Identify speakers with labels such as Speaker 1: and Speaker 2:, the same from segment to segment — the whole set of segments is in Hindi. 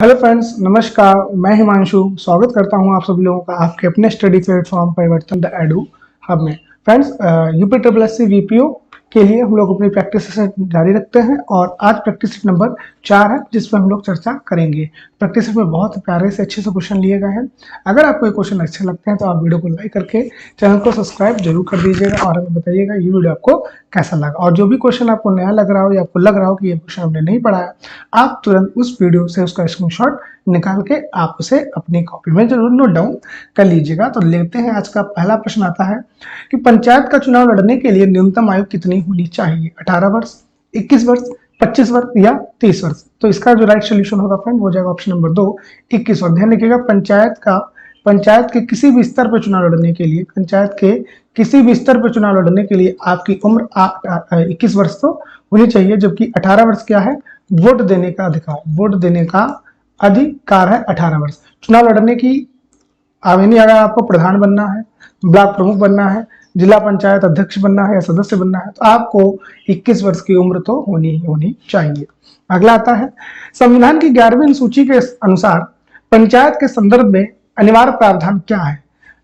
Speaker 1: हेलो फ्रेंड्स, नमस्कार। मैं हिमांशु स्वागत करता हूं आप सभी लोगों का आपके अपने study platform Parivartan the Edu Hub में। Friends, UP triple S C VPO के लिए हम लोग अपनी प्रैक्टिस सेट जारी रखते हैं और आज प्रैक्टिस सेट नंबर 4 है जिस पर हम लोग चर्चा करेंगे। प्रैक्टिस सेट में बहुत प्यारे से अच्छे से क्वेश्चन लिए गए हैं। अगर आपको ये क्वेश्चन अच्छे लगते हैं तो आप वीडियो को लाइक करके चैनल को सब्सक्राइब जरूर कर दीजिएगा और हमें बताइएगा ये वीडियो आपको कैसा लगा। और जो भी क्वेश्चन आपको नया लग रहा हो या आपको लग रहा हो कि ये क्वेश्चन हमने नहीं पढ़ा है, आप तुरंत उस वीडियो से उसका स्क्रीनशॉट निकाल के आप उसे अपनी कॉपी में जरूर नोट डाउन कर लीजिएगा। तो लेते हैं आज का पहला प्रश्न आता है कि पंचायत का चुनाव लड़ने के लिए न्यूनतम आयु कितनी होनी चाहिए? 18 वर्ष, 21 वर्ष, 25 वर्ष या 30 वर्ष? तो इसका जो राइट सोल्यूशन होगा फ्रेंड वो जाएगा ऑप्शन नंबर 2, 21 वर्ष। ध्यान रखिएगा, पंचायत के किसी भी स्तर पर चुनाव लड़ने के लिए आपकी उम्र 21 वर्ष तो होनी चाहिए, जबकि 18 वर्ष क्या है? वोट देने का अधिकार है 18 वर्ष। चुनाव लड़ने की आवेदन, अगर आपको प्रधान बनना है, ब्लॉक प्रमुख बनना है, जिला पंचायत अध्यक्ष बनना है या सदस्य बनना है, तो आपको 21 वर्ष की उम्र तो होनी चाहिए। अगला आता है, संविधान की 11वीं अनुसूची के अनुसार पंचायत के संदर्भ में अनिवार्य प्रावधान क्या है?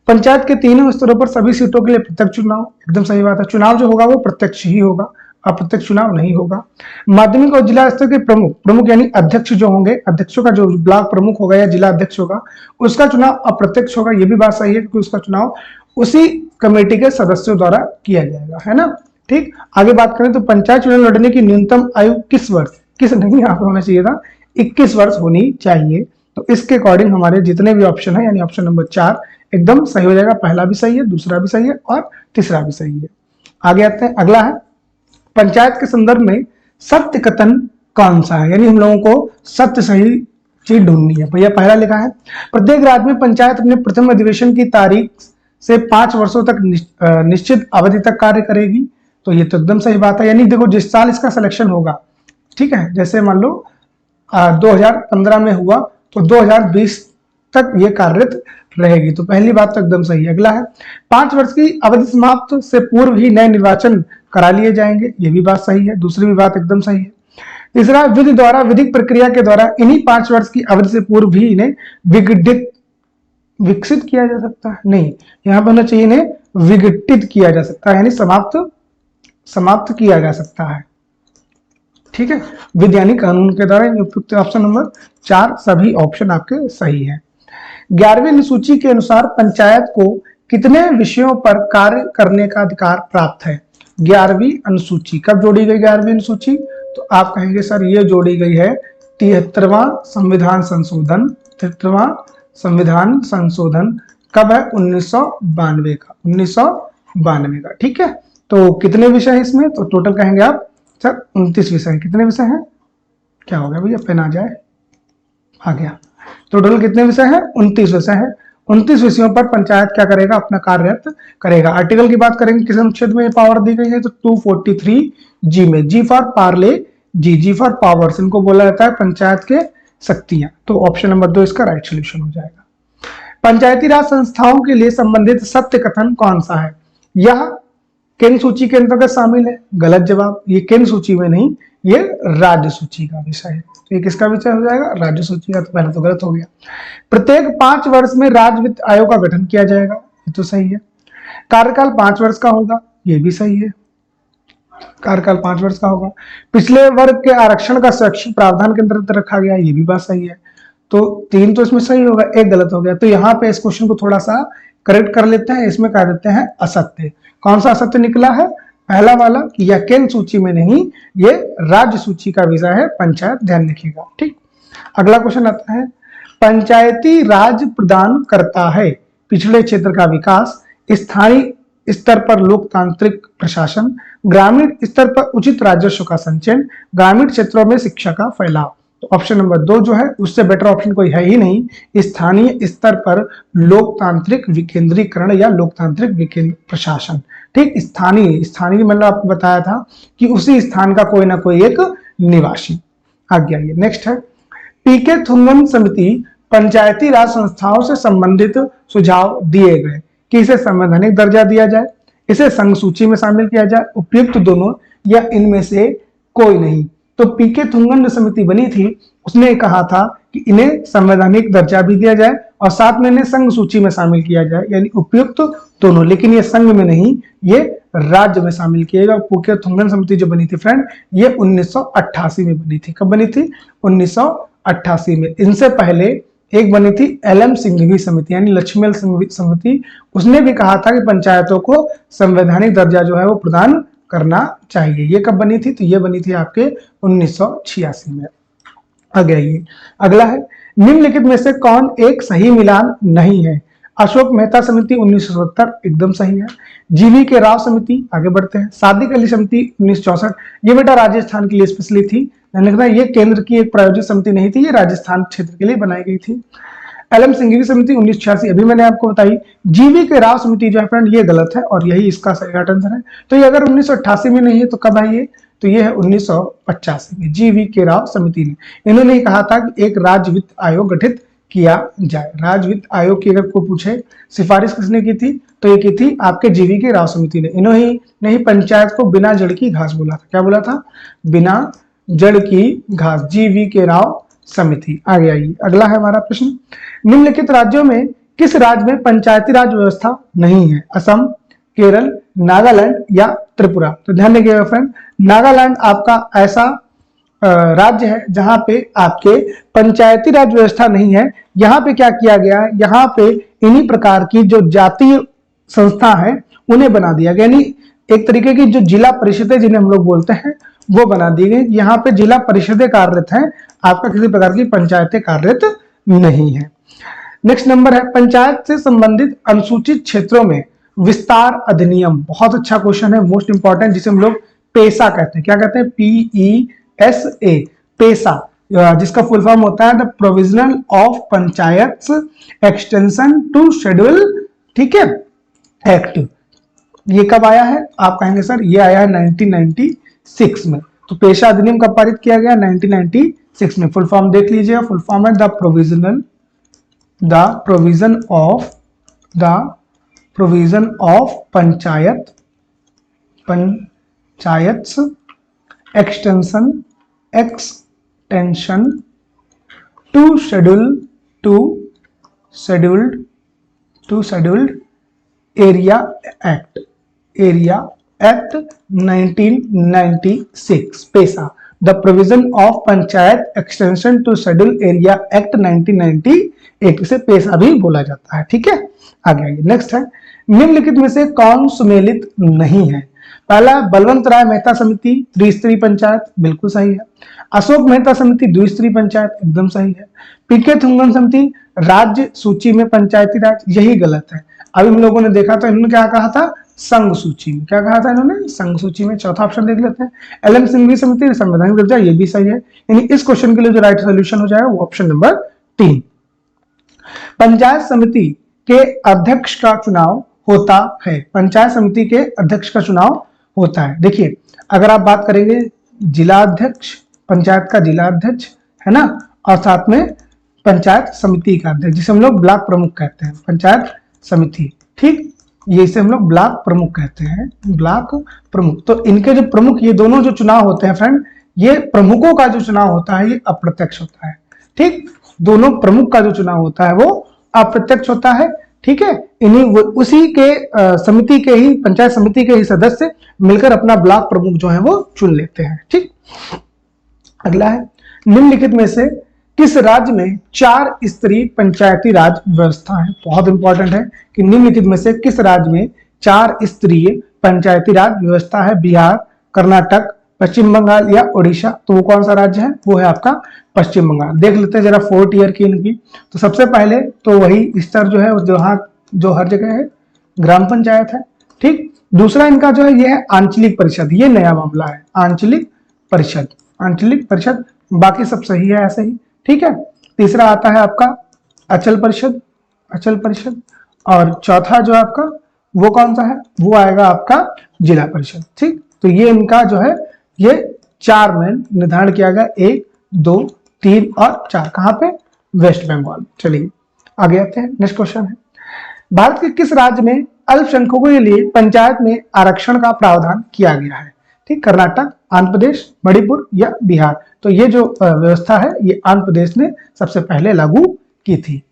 Speaker 1: पंचायत के तीनों स्तरों पर सभी सीटों के लिए प्रत्यक्ष चुनाव। एकदम सही बात है, चुनाव जो होगा वो प्रत्यक्ष ही होगा, अप्रत्यक्ष चुनाव नहीं होगा। माध्यमिक और जिला स्तर के प्रमुख यानी अध्यक्ष जो होंगे, अध्यक्षों का जो ब्लॉक प्रमुख होगा या जिला अध्यक्ष होगा, उसका चुनाव अप्रत्यक्ष होगा। ये भी बात सही है क्योंकि उसका चुनाव उसी कमेटी के सदस्यों द्वारा किया जाएगा, है ना। ठीक, आगे बात करें तो पंचायत चुनाव लड़ने की न्यूनतम आयु यहाँ पे होना चाहिए था 21 वर्ष होनी चाहिए। तो इसके अकॉर्डिंग हमारे जितने भी ऑप्शन है यानी ऑप्शन नंबर 4 एकदम सही हो जाएगा। पहला भी सही है, दूसरा भी सही है और तीसरा भी सही है। आगे आते हैं, अगला है पंचायत के संदर्भ में सत्य कथन कौन सा है? यानी हम लोगों को सत्य सही चीज ढूंढनी है। भैया पहला लिखा है, प्रत्येक राज्य में पंचायत अपने प्रथम अधिवेशन की तारीख से 5 वर्षों तक निश्चित अवधि तक कार्य करेगी। तो ये तो एकदम सही बात है। यानी देखो, जिस साल इसका सिलेक्शन होगा, ठीक है, जैसे मान लो 2015 में हुआ तो 2020 तक ये कार्यरत रहेगी। तो पहली बात तो एकदम सही है। अगला है, 5 वर्ष की अवधि समाप्त से पूर्व ही नए निर्वाचन करा लिए जाएंगे। ये भी बात सही है, दूसरी भी बात एकदम सही है। तीसरा, विधि द्वारा विधिक प्रक्रिया के द्वारा इन्हीं 5 वर्ष की अवधि से पूर्व ही इन्हें विकसित किया जा सकता है। नहीं, यहाँ पर होना चाहिए इन्हें विघटित किया जा सकता है, यानी समाप्त किया जा सकता है। ठीक है, विधानिक कानून के द्वारा। उपयुक्त ऑप्शन नंबर 4 सभी ऑप्शन आपके सही है। 11वीं अनुसूची के अनुसार पंचायत को कितने विषयों पर कार्य करने का अधिकार प्राप्त है? 11वीं अनुसूची कब जोड़ी गई? 11वीं अनुसूची तो आप कहेंगे सर ये जोड़ी गई है 73वां संविधान संशोधन। 73वां संविधान संशोधन कब है? 1992 का। ठीक है, तो कितने विषय है इसमें? तो टोटल कहेंगे आप सर 29 विषय। कितने विषय हैं? क्या हो गया भैया, पेन आ जाए, आ गया। टोटल कितने विषय हैं? 29 विषय हैं। 29 विषयों पर पंचायत क्या करेगा? अपना कार्यरत करेगा। आर्टिकल की बात करेंगे, किस अनुच्छेद में ये पावर दी गई है? तो 243 जी में। G for Parle, G for powers, इनको बोला जाता है पंचायत के शक्तियां। तो ऑप्शन नंबर 2 इसका राइट सोल्यूशन हो जाएगा। पंचायती राज संस्थाओं के लिए संबंधित सत्य कथन कौन सा है? यह केंद्र सूची के अंतर्गत शामिल है। गलत जवाब, ये केंद्र सूची में नहीं, ये राज्य सूची का विषय है। तो ये किसका विषय हो जाएगा? राज्य सूची का। तो पहले तो गलत हो गया। प्रत्येक 5 वर्ष में राज्य वित्त आयोग का गठन किया जाएगा। ये तो सही है। कार्यकाल 5 वर्ष का होगा। ये भी सही है, कार्यकाल 5 वर्ष का होगा। पिछले वर्ग के आरक्षण का स्वैच्छिक प्रावधान के अंतर्गत रखा गया। ये भी बात सही है। तो 3 तो इसमें सही होगा, 1 गलत हो गया। तो यहाँ पे इस क्वेश्चन को थोड़ा सा करेक्ट कर लेते हैं। इसमें कह देते हैं असत्य। कौन सा असत्य निकला है? पहला वाला कि यह केंद्र सूची में नहीं, ये राज्य सूची का विषय है पंचायत। ध्यान रखिएगा। ठीक, अगला क्वेश्चन आता है, पंचायती राज प्रदान करता है पिछड़े क्षेत्र का विकास, स्थानीय स्तर पर लोकतांत्रिक प्रशासन, ग्रामीण स्तर पर उचित राजस्व का संचयन, ग्रामीण क्षेत्रों में शिक्षा का फैलाव। तो ऑप्शन नंबर 2 जो है उससे बेटर ऑप्शन कोई है ही नहीं। स्थानीय स्तर पर लोकतांत्रिक विकेंद्रीकरण या लोकतांत्रिक प्रशासन। ठीक, स्थानीय मतलब आपको बताया था कि उसी स्थान का कोई ना कोई एक निवासी। आगे आइए, नेक्स्ट है, पीके थुंगन समिति पंचायती राज संस्थाओं से संबंधित सुझाव दिए गए कि इसे संवैधानिक दर्जा दिया जाए, इसे संघ सूची में शामिल किया जाए, उपयुक्त दोनों या इनमें से कोई नहीं। तो पीके थुंगन जो समिति बनी थी उसने कहा था कि इन्हें संवैधानिक दर्जा भी दिया जाए और साथ में इन्हें संघ सूची में शामिल किया जाए, यानी उपयुक्त दोनों, लेकिन ये संघ में नहीं, ये राज्य में शामिल किया गया। पुकेत थुंगन समिति जो बनी थी फ्रेंड, ये 1988 में बनी थी। कब बनी थी? 1988 में। इनसे पहले एक बनी थी एलएम सिंघवी समिति, यानी लक्ष्मण सिंघवी समिति। उसने भी कहा था कि पंचायतों को संवैधानिक दर्जा जो है वो प्रदान करना चाहिए। ये कब बनी थी? तो ये बनी थी आपके 1986 में। आगे आइए, अगला है निम्नलिखित में से कौन एक सही मिलान नहीं है? अशोक मेहता समिति 1970 एकदम सही है। जीवी के राव समिति, आगे बढ़ते हैं, सादिक अली समिति 1964, ये बेटा राजस्थान के लिए स्पेशली थी, लिखना ये केंद्र की एक प्रायोजित समिति नहीं थी, ये राजस्थान क्षेत्र के लिए बनाई गई थी। एलएम सिंघवी समिति 1986 अभी मैंने आपको बताई। जीवी के राव समिति जो है फ्रेंड ये गलत है और यही इसका सही आंसर है। तो ये अगर 1988 में नहीं है तो कब आई है? तो ये है 1985 में जीवी के राव समिति ने। इन्होंने कहा था कि एक राज्य वित्त आयोग गठित किया जाए। राज्य वित्त आयोग की अगर कोई पूछे सिफारिश किसने की थी, तो ये की थी आपके जीवी के राव समिति ने। इन्होंने नहीं पंचायत को बिना जड़ की घास बोला था। क्या बोला था? बिना जड़ की घास, जीवी के राव समिति। आगे आइए, अगला है हमारा प्रश्न, निम्नलिखित राज्यों में किस राज्य में पंचायती राज व्यवस्था नहीं है? असम, केरल, नागालैंड या त्रिपुरा? तो ध्यान रखिएगा फ्रेंड, नागालैंड आपका ऐसा राज्य है जहां पे आपके पंचायती राज व्यवस्था नहीं है। यहाँ पे क्या किया गया है? यहाँ पे इन्हीं प्रकार की जो जातीय संस्था है उन्हें बना दिया गया, यानी एक तरीके की जो जिला परिषदें जिन्हें हम लोग बोलते हैं वो बना दी गई। यहाँ पे जिला परिषदें कार्यरत हैं, आपका किसी प्रकार की पंचायतें कार्यरत नहीं है। नेक्स्ट नंबर है पंचायत से संबंधित अनुसूचित क्षेत्रों में विस्तार अधिनियम। बहुत अच्छा क्वेश्चन है, मोस्ट इंपॉर्टेंट, जिसे हम लोग पेसा कहते हैं। क्या कहते हैं? PESA, पेसा, जिसका फुल फॉर्म होता है the provisional of panchayat extension to schedule, ठीक है, एक्ट। ये कब आया है? आप कहेंगे सर ये आया है 1996 में। तो पेशा अधिनियम कब पारित किया गया? 1996 में। फुल फॉर्म देख लीजिए, फुल फॉर्म है the provision of panchayat extension to scheduled area act 1996, PESA, the provision of panchayat extension to schedule area act 1998, इसे पेसा भी बोला जाता है। ठीक है, आगे आइए, नेक्स्ट है निम्नलिखित में से कौन सुमेलित नहीं है? पहला बलवंत राय मेहता समिति त्रिस्तरीय पंचायत, बिल्कुल सही है। अशोक मेहता समिति द्विस्तरीय पंचायत, एकदम सही है। पीके थुंगन समिति राज्य सूची में पंचायती राज, यही गलत है। अभी हम लोगों ने देखा तो इन्होंने क्या कहा था? संघ सूची में। क्या कहा था इन्होंने? संघ सूची में। चौथा ऑप्शन देख लेते हैं, एलएम सिंघवी समिति संवैधानिक दर्जा, ये भी सही है। यानी इस क्वेश्चन के लिए जो राइट सोल्यूशन हो जाएगा वो ऑप्शन नंबर 3। पंचायत समिति के अध्यक्ष का चुनाव होता है। पंचायत समिति के अध्यक्ष का चुनाव होता है। देखिए, अगर आप बात करेंगे जिला अध्यक्ष, पंचायत का जिला अध्यक्ष है ना, और साथ में पंचायत समिति का अध्यक्ष, जिसे हम लोग ब्लॉक प्रमुख कहते हैं, पंचायत समिति, ठीक, ये इसे हम लोग ब्लॉक प्रमुख कहते हैं, ब्लॉक प्रमुख। तो इनके जो प्रमुख, ये दोनों जो चुनाव होते हैं फ्रेंड, ये प्रमुखों का जो चुनाव होता है ये अप्रत्यक्ष होता है। ठीक, दोनों प्रमुख का जो चुनाव होता है वो अप्रत्यक्ष होता है। ठीक है, इन्हीं उसी के समिति के ही, पंचायत समिति के ही सदस्य मिलकर अपना ब्लॉक प्रमुख जो है वो चुन लेते हैं। ठीक, अगला है निम्नलिखित में से किस राज्य में 4 स्तरीय पंचायती राज व्यवस्था है? बहुत इंपॉर्टेंट है कि निम्नलिखित में से किस राज्य में 4 स्तरीय पंचायती राज व्यवस्था है? बिहार, कर्नाटक, पश्चिम बंगाल या उड़ीसा? तो वो कौन सा राज्य है? वो है आपका पश्चिम बंगाल। देख लेते हैं जरा 4 ईयर की इनकी। तो सबसे पहले तो वही स्तर जो है जो हर जगह है ग्राम पंचायत है। ठीक, दूसरा इनका जो है ये है आंचलिक परिषद, ये नया मामला है, आंचलिक परिषद, बाकी सब सही है ऐसे ही। ठीक है, तीसरा आता है आपका अचल परिषद, और चौथा जो आपका वो कौन सा है? वो आएगा आपका जिला परिषद। ठीक, तो ये इनका जो है ये 4 में निर्धारण किया गया, 1, 2, 3 और 4, कहां पे? वेस्ट बंगाल। चलिए आगे आते हैं, नेक्स्ट क्वेश्चन है, भारत के किस राज्य में अल्पसंख्यकों के लिए पंचायत में आरक्षण का प्रावधान किया गया है? ठीक, कर्नाटक, आंध्र प्रदेश, मणिपुर या बिहार। तो ये जो व्यवस्था है ये आंध्र प्रदेश ने सबसे पहले लागू की थी।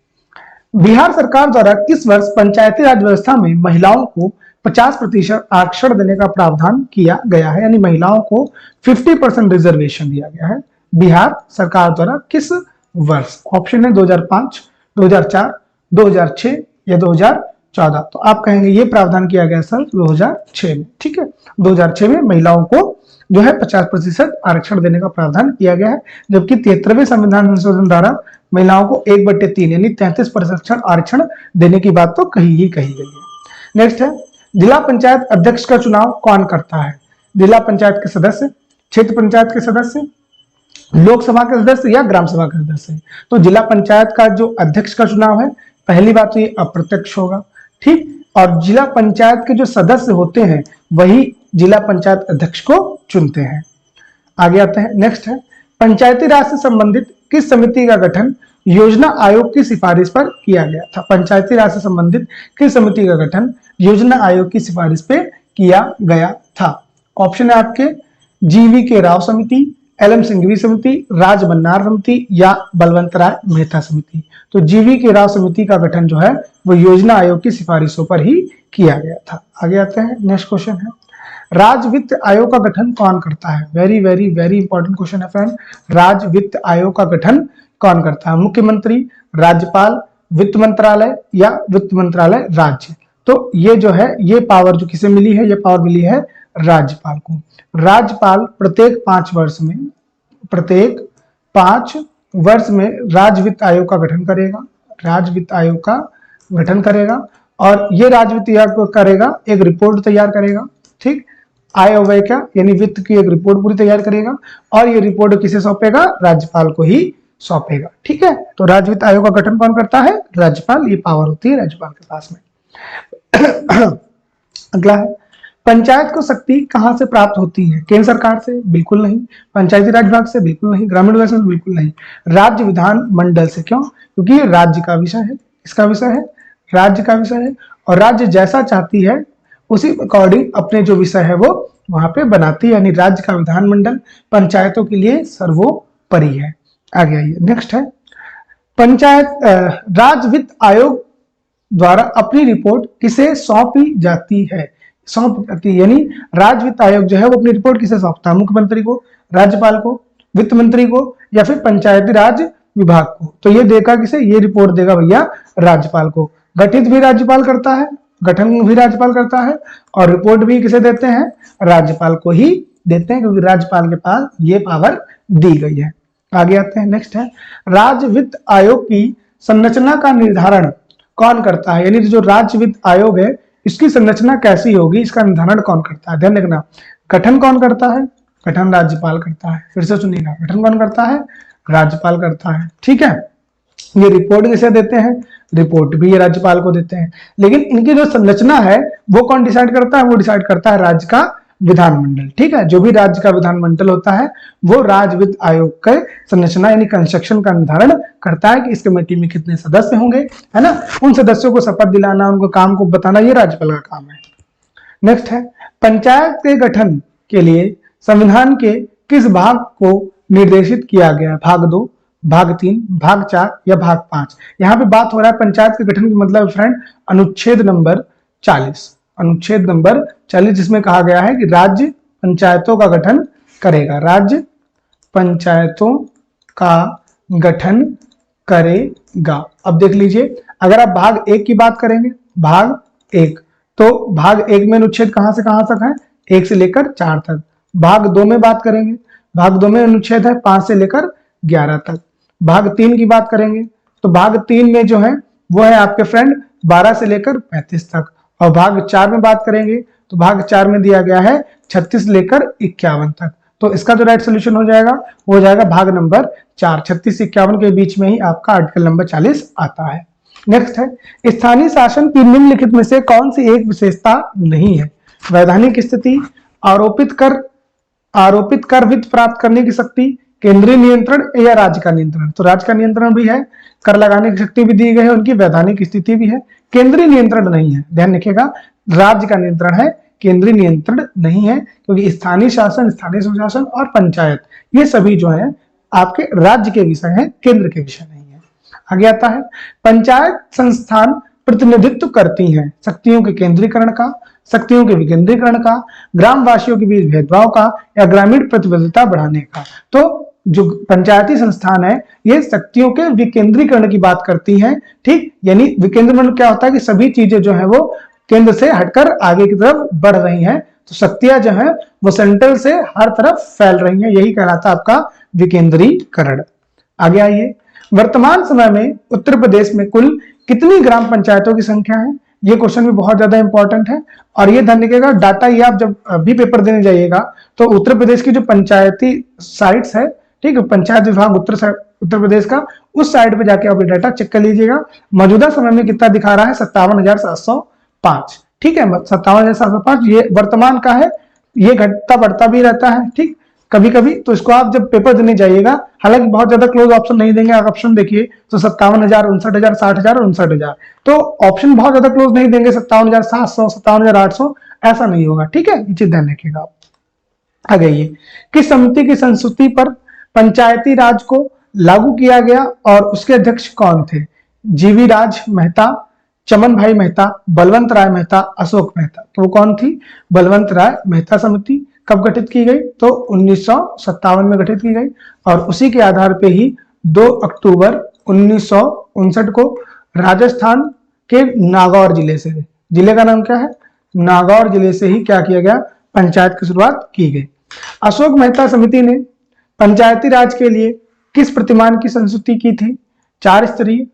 Speaker 1: बिहार सरकार द्वारा किस वर्ष पंचायती राज व्यवस्था में महिलाओं को 50% आरक्षण देने का प्रावधान किया गया है, यानी महिलाओं को 50% रिजर्वेशन दिया गया है बिहार सरकार द्वारा किस वर्ष? ऑप्शन है 2005, 2004, 2006 या 2014। तो आप कहेंगे ये प्रावधान किया गया सर 2006 में। ठीक है, 2006 में महिलाओं को जो है 50% आरक्षण देने का प्रावधान किया गया है, जबकि 73वें संविधान संशोधन द्वारा महिलाओं को 1/3 यानी 33% आरक्षण देने की बात तो कही गई है। नेक्स्ट है, जिला पंचायत अध्यक्ष का चुनाव कौन करता है? जिला पंचायत के सदस्य, क्षेत्र पंचायत के सदस्य, लोकसभा के सदस्य या ग्राम सभा के सदस्य? तो जिला पंचायत का जो अध्यक्ष का चुनाव है, पहली बात तो ये अप्रत्यक्ष होगा, ठीक, और जिला पंचायत के जो सदस्य होते हैं वही जिला पंचायत अध्यक्ष को चुनते हैं। आगे आते हैं, नेक्स्ट है, पंचायती राज से संबंधित किस समिति का गठन योजना आयोग की सिफारिश पर किया गया था? पंचायती राज से संबंधित किस समिति का गठन योजना आयोग की सिफारिश पे किया गया था? ऑप्शन है आपके जीवी के राव समिति, एल.एम. सिंघवी समिति, राज बन्नार समिति या बलवंत राय मेहता समिति। तो जीवी के राव समिति का गठन जो है वो योजना आयोग की सिफारिशों पर ही किया गया था। आगे आते हैं, नेक्स्ट क्वेश्चन है, राज्य वित्त आयोग का गठन कौन करता है? Very very very important question है फ्रेंड। राज्य वित्त आयोग का गठन कौन करता है? मुख्यमंत्री, राज्यपाल, वित्त मंत्रालय या वित्त मंत्रालय राज्य? तो ये जो है ये पावर जो किसे मिली है, ये पावर मिली है राज्यपाल को। राज्यपाल प्रत्येक 5 वर्ष में राज्य वित्त आयोग का गठन करेगा, राज्य वित्त आयोग का गठन करेगा, और ये राज्य वित्त आयोग करेगा, एक रिपोर्ट तैयार करेगा, ठीक, आय व्यय का यानी वित्त की एक रिपोर्ट पूरी तैयार करेगा, और ये रिपोर्ट किसे सौंपेगा? राज्यपाल को ही सौंपेगा। ठीक है, तो राज्य वित्त आयोग का गठन कौन करता है? राज्यपाल, ये पावर होती है राज्यपाल के पास में। अगला है, पंचायत को शक्ति कहां से प्राप्त होती है? केंद्र सरकार से? बिल्कुल नहीं। पंचायती राज विभाग से? बिल्कुल नहीं। ग्रामीण विकास से? बिल्कुल नहीं। राज्य विधान मंडल से। क्यों? क्योंकि ये राज्य का विषय है, इसका विषय है, राज्य का विषय है, और राज्य जैसा चाहती है उसी अकॉर्डिंग अपने जो विषय है वो वहां पे बनाती है, यानी राज्य का विधानमंडल पंचायतों के लिए सर्वोपरि है। आगे आइए, नेक्स्ट है, पंचायत राज्य वित्त आयोग द्वारा अपनी रिपोर्ट किसे सौंपी जाती है? सौंप जाती है, यानी राज्य वित्त आयोग जो है वो अपनी रिपोर्ट किसे सौंपता है? मुख्यमंत्री को, राज्यपाल को, वित्त मंत्री को या फिर पंचायती राज विभाग को? तो ये देगा किसे? ये रिपोर्ट देगा भैया राज्यपाल को। गठित भी राज्यपाल करता है, गठन भी राज्यपाल करता है, और रिपोर्ट भी किसे देते हैं? राज्यपाल को ही देते हैं, क्योंकि राज्यपाल के पास ये पावर दी गई है। आगे आते हैं, नेक्स्ट है, राज्य वित्त आयोग की संरचना का निर्धारण कौन करता है? यानी जो राज्य वित्त आयोग है इसकी संरचना कैसी होगी, इसका निर्धारण कौन करता है? ध्यान रखना, गठन कौन करता है? गठन राज्यपाल करता है। फिर से सुनिएगा, गठन कौन करता है? राज्यपाल करता है। ठीक है, ये रिपोर्ट किसे देते हैं? रिपोर्ट भी ये राज्यपाल को देते हैं। लेकिन इनकी जो संरचना है वो कौन डिसाइड करता है? वो डिसाइड करता है राज्य का विधानमंडल। ठीक है, जो भी राज्य का विधानमंडल होता है वो राज्य वित्त आयोग के संरचना यानी कंस्ट्रक्शन का निर्धारण करता है कि इस कमेटी में कितने सदस्य होंगे, है ना, उन सदस्यों को शपथ दिलाना, उनको काम को बताना, ये राज्यपाल का काम है। नेक्स्ट है, पंचायत के गठन के लिए संविधान के किस भाग को निर्देशित किया गया? भाग 2, भाग 3, भाग 4 या भाग 5? यहाँ पे बात हो रहा है पंचायत के गठन की, मतलब फ्रेंड अनुच्छेद नंबर 40, अनुच्छेद नंबर 40, जिसमें कहा गया है कि राज्य पंचायतों का गठन करेगा, राज्य पंचायतों का गठन करेगा। अब देख लीजिए, अगर आप भाग 1 की बात करेंगे, भाग 1, तो भाग 1 में अनुच्छेद कहां से कहां तक है? 1 से लेकर 4 तक। भाग 2 में बात करेंगे, भाग 2 में अनुच्छेद है 5 से लेकर 11 तक। भाग 3 की बात करेंगे तो भाग 3 में जो है वो है आपके फ्रेंड 12 से लेकर 35 तक। और भाग 4 में बात करेंगे तो भाग 4 में दिया गया है 36 लेकर 51 तक। तो इसका जो राइट सोल्यूशन हो जाएगा वो हो जाएगा भाग नंबर 4, 36 से 51 के बीच में ही आपका आर्टिकल नंबर 40 आता है। नेक्स्ट है, स्थानीय शासन की निम्नलिखित में से कौन सी एक विशेषता नहीं है? वैधानिक स्थिति, आरोपित कर वित्त प्राप्त करने की शक्ति, केंद्रीय नियंत्रण या राज्य का नियंत्रण? तो राज्य का नियंत्रण भी है, कर लगाने की शक्ति भी दी गई है, उनकी वैधानिक स्थिति भी है, केंद्रीय नियंत्रण नहीं है। ध्यान रखिएगा, राज्य का नियंत्रण है, केंद्रीय नियंत्रण नहीं है, क्योंकि स्थानीय शासन, स्थानीय स्वशासन और पंचायत ये सभी जो है आपके राज्य के विषय हैं, केंद्र के विषय नहीं है। आगे आता है, पंचायत संस्थान प्रतिनिधित्व करती हैं शक्तियों के केंद्रीकरण का, शक्तियों के विकेंद्रीकरण का, ग्रामवासियों के बीच भेदभाव का या ग्रामीण प्रतिबद्धता बढ़ाने का। तो जो पंचायती संस्थान है ये शक्तियों के विकेंद्रीकरण की बात करती हैं, ठीक। यानी विकेंद्रीकरण क्या होता है कि सभी चीजें जो है वो केंद्र से हटकर आगे की तरफ बढ़ रही हैं, तो शक्तियां जो है वो सेंट्रल से हर तरफ फैल रही हैं, यही कहलाता है आपका विकेंद्रीकरण। आगे आइए, वर्तमान समय में उत्तर प्रदेश में कुल कितनी ग्राम पंचायतों की संख्या है? ये क्वेश्चन भी बहुत ज्यादा इंपॉर्टेंट है और ये ध्यान रखिएगा, डाटा ये आप जब भी पेपर देने जाइएगा तो उत्तर प्रदेश की जो पंचायती साइट्स है, ठीक है, पंचायत विभाग उत्तर प्रदेश का, उस साइट पे जाके आप डाटा चेक कर लीजिएगा। मौजूदा समय में कितना दिखा रहा है? 57,705, ठीक है, 57,705 ये वर्तमान का है, ये घटता बढ़ता भी रहता है, ठीक, कभी कभी। तो इसको आप जब पेपर देने जाइएगा, हालांकि बहुत ज्यादा क्लोज ऑप्शन नहीं देंगे, आप ऑप्शन देखिए तो 57,000, 59,000, 60,000 और 59,000, तो ऑप्शन बहुत ज्यादा क्लोज नहीं देंगे, 57,700, 57,800 ऐसा नहीं होगा, ठीक है, ये चीज ध्यान रखिएगा आप। आगे ये किस समिति की संस्तुति पर पंचायती राज को लागू किया गया और उसके अध्यक्ष कौन थे? जीवी राज मेहता, चमन भाई मेहता, बलवंत राय मेहता, अशोक मेहता। तो वो कौन थी? बलवंत राय मेहता समिति। कब गठित की गई? तो 1957 में गठित की गई और उसी के आधार पे ही 2 अक्टूबर 1959 को राजस्थान के नागौर जिले से, जिले का नाम क्या है? नागौर जिले से ही क्या किया गया? पंचायत की शुरुआत की गई। अशोक मेहता समिति ने पंचायती राज के लिए किस प्रतिमान की संस्तुति की थी? 4 स्तरीय,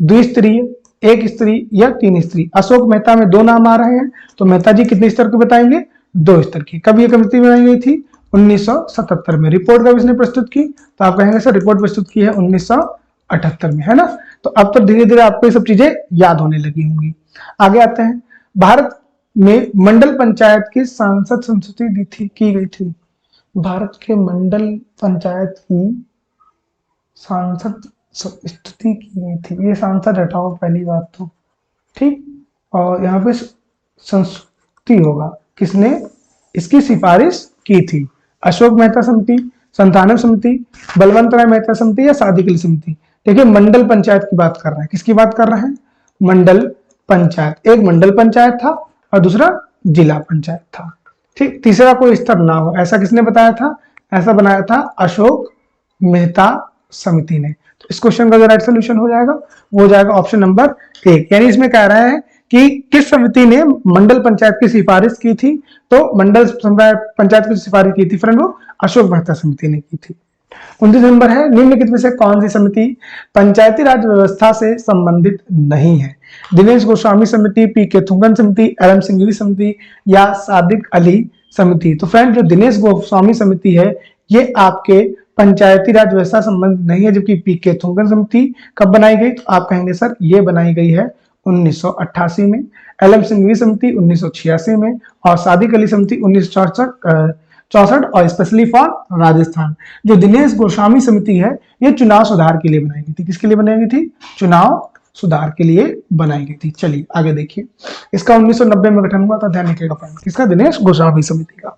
Speaker 1: द्विस्तरीय, 1 स्तरीय या 3 स्तरीय? अशोक मेहता में 2 नाम आ रहे हैं, तो मेहता जी कितने स्तर को बताएंगे? 2 स्तर की। कब ये कमेटी बनाई गई थी? 1977 में। रिपोर्ट कब इसने प्रस्तुत की? तो आप कहेंगे सर रिपोर्ट प्रस्तुत की है 1978 में, है ना। तो अब तो धीरे धीरे आपको ये सब चीजें याद होने लगी होंगी। आगे आते हैं, भारत में मंडल पंचायत की सांसद संस्तुति की गई थी। भारत के मंडल पंचायत की सांसद स्तुति की गई थी। ये सांसद हटाओ पहली बात तो, ठीक, और यहाँ पे संस्तुति होगा, किसने इसकी सिफारिश की थी? अशोक मेहता समिति, संतानव समिति, बलवंत राय मेहता समिति या सादिक अली समिति? देखिए मंडल पंचायत की बात कर रहे हैं, किसकी बात कर रहे हैं? मंडल पंचायत। एक मंडल पंचायत था और दूसरा जिला पंचायत था, ठीक। तीसरा कोई स्तर ना हो, ऐसा किसने बताया था? ऐसा बनाया था अशोक मेहता समिति ने। तो इस क्वेश्चन का जो राइट सोल्यूशन हो जाएगा वो हो जाएगा ऑप्शन नंबर 1। यानी इसमें कह रहे हैं कि किस समिति ने मंडल पंचायत की सिफारिश की थी? तो मंडल पंचायत की सिफारिश की थी फ्रेंड वो अशोक मेहता समिति ने की थी। 29 नंबर है, निम्नलिखित में से कौन सी समिति पंचायती राज व्यवस्था से संबंधित नहीं है? दिनेश गोस्वामी समिति, पी.के. थुंगन समिति, एल.एम. सिंघवी समिति या सादिक अली समिति? तो फ्रेंड जो दिनेश गोस्वामी समिति है ये आपके पंचायती राज व्यवस्था संबंधित नहीं है, जबकि पी.के. थुंगन समिति कब बनाई गई? तो आप कहेंगे सर ये बनाई गई है 1988 में, एल.एम. सिंघवी समिति 1986 में और सादिक अली समिति 1964 और स्पेशली फॉर राजस्थान। जो दिनेश गोस्वामी समिति है ये चुनाव सुधार के लिए बनाई गई थी। किसके लिए बनाई गई थी? चुनाव सुधार के लिए बनाई गई थी। चलिए आगे देखिए, इसका 1990 में गठन हुआ था, ध्यान रखिएगा पॉइंट, किसका? दिनेश गोस्वामी समिति का।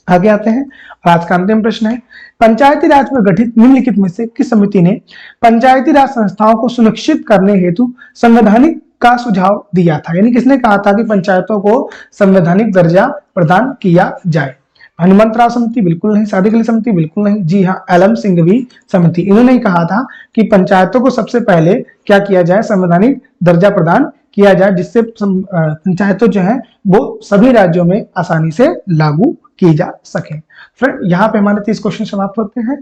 Speaker 1: आगे आते हैं, आज का अंतिम प्रश्न है, पंचायती राज में गठित निम्नलिखित में से किस समिति ने पंचायती राज संस्थाओं को सुनिश्चित करने हेतु संवैधानिक का सुझाव दिया था? यानी किसने कहा था कि पंचायतों को संवैधानिक दर्जा प्रदान किया जाए? हनुमंत राव समिति? बिल्कुल नहीं। सादिक अली समिति? बिल्कुल नहीं। जी हाँ, एल.एम. सिंघवी समिति। इन्होंने ही कहा था कि पंचायतों को सबसे पहले क्या किया जाए? संवैधानिक दर्जा प्रदान किया जाए, जिससे पंचायतें जो है वो सभी राज्यों में आसानी से लागू की जा सके। फ्रेंड यहाँ पे हमारे 30 क्वेश्चन समाप्त होते हैं।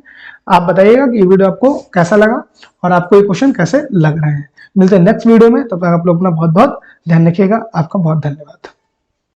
Speaker 1: आप बताइएगा कि ये वीडियो आपको कैसा लगा और आपको ये क्वेश्चन कैसे लग रहे हैं। मिलते हैं नेक्स्ट वीडियो में, तब तक आप लोग अपना बहुत बहुत ध्यान रखिएगा। आपका बहुत धन्यवाद।